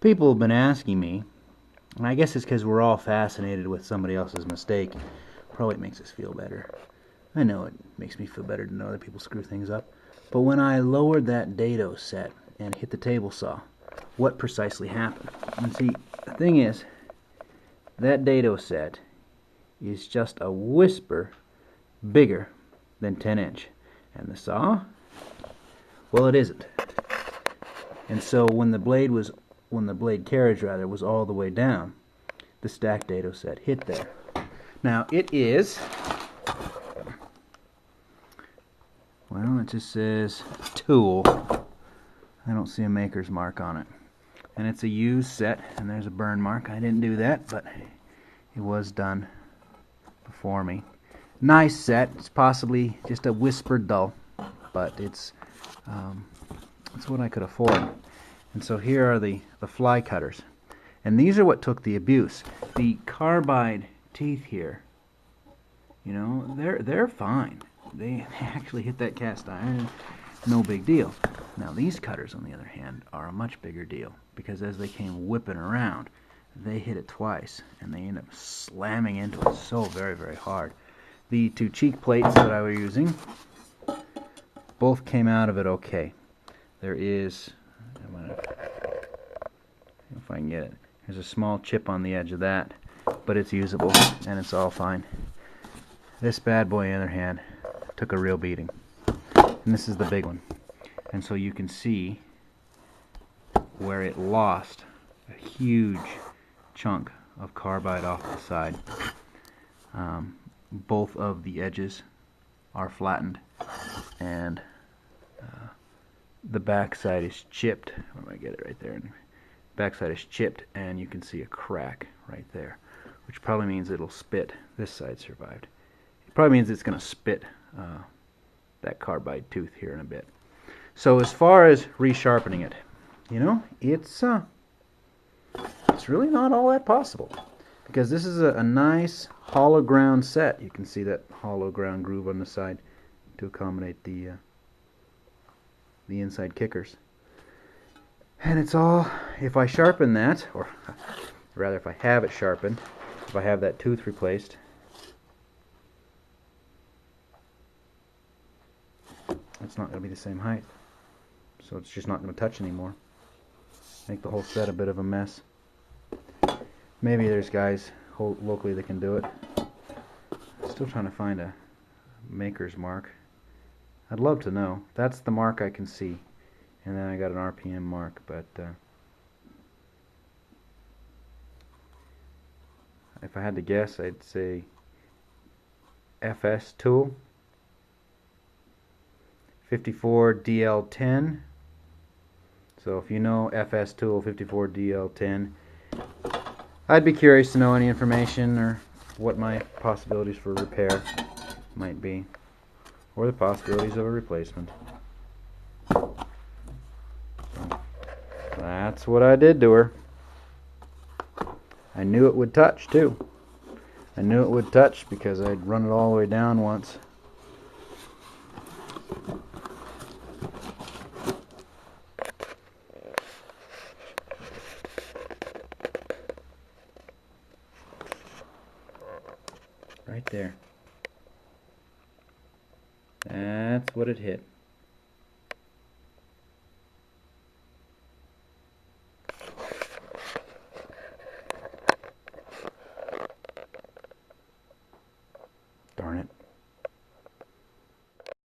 People have been asking me, and I guess it's because we're all fascinated with somebody else's mistake. Probably makes us feel better. I know it makes me feel better to know that people screw things up. But when I lowered that Dado set and hit the table saw, what precisely happened? And see, the thing is, that Dado set is just a whisper bigger than 10-inch. And the saw? Well, it isn't. And so when the blade carriage was all the way down, the stacked Dado set hit there. Now it is, well, it just says tool. I don't see a maker's mark on it. And it's a used set, and there's a burn mark. I didn't do that, but it was done before me. Nice set. It's possibly just a whisper dull, but it's what I could afford. And so here are the fly cutters. And these are what took the abuse. The carbide teeth here, you know, they're fine. They actually hit that cast iron, no big deal. Now these cutters, on the other hand, are a much bigger deal, because as they came whipping around, they hit it twice, and they end up slamming into it so very, very hard. The two cheek plates that I was using both came out of it okay. There is, if I can get it, there's a small chip on the edge of that, but it's usable, and it's all fine. This bad boy, on the other hand, took a real beating. And this is the big one. And so you can see where it lost a huge chunk of carbide off the side. Both of the edges are flattened, and the back side is chipped. Where do I get it? Right there. Back side is chipped, and you can see a crack right there, which probably means it'll spit. This side survived. It probably means it's going to spit that carbide tooth here in a bit. So as far as resharpening it, you know, it's really not all that possible, because this is a nice hollow ground set. You can see that hollow ground groove on the side to accommodate the inside kickers. And it's all, if I sharpen that, or rather if I have it sharpened, if I have that tooth replaced, it's not going to be the same height. So it's just not going to touch anymore. Make the whole set a bit of a mess. Maybe there's guys locally that can do it. Still trying to find a maker's mark. I'd love to know. That's the mark I can see. And then I got an RPM mark, but if I had to guess, I'd say FS tool 54 DL10. So if you know FS tool 54 DL10, I'd be curious to know any information or what my possibilities for repair might be, or the possibilities of a replacement. That's what I did to her. I knew it would touch too. I knew it would touch because I'd run it all the way down once. Right there. That's what it hit.